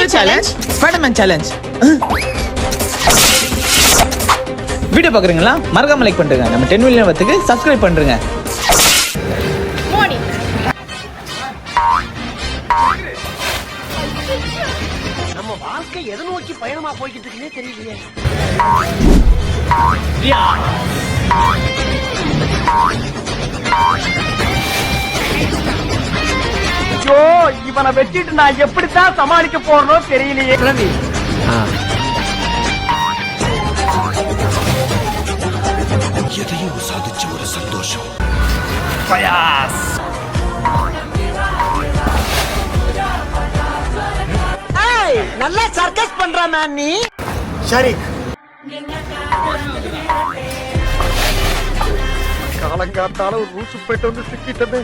புது challenge Spiderman challenge. Video பாக்குறீங்களா? மறக்காம லைக் பண்ணுங்க. நம்ம 10 மில்லியன் வரதுக்கு சப்ஸ்கிரைப் பண்ணுங்க. நம்ம வாழ்க்கை எதை நோக்கி பயணமா போய்கிட்டு இருக்குன்னே தெரியலையே. ஐயோ, இவனை வச்சுட்டு நான் எப்படித்தான் சமாளிக்க போறனோ தெரியலையே. எதையும் சாதிச்ச ஒரு சந்தோஷம். நல்லா சர்க்கஸ் பண்றான் நீ. சரி, காலங்காத்தால ஒரு ரூசு போயிட்டு வந்து சிக்கிட்டது.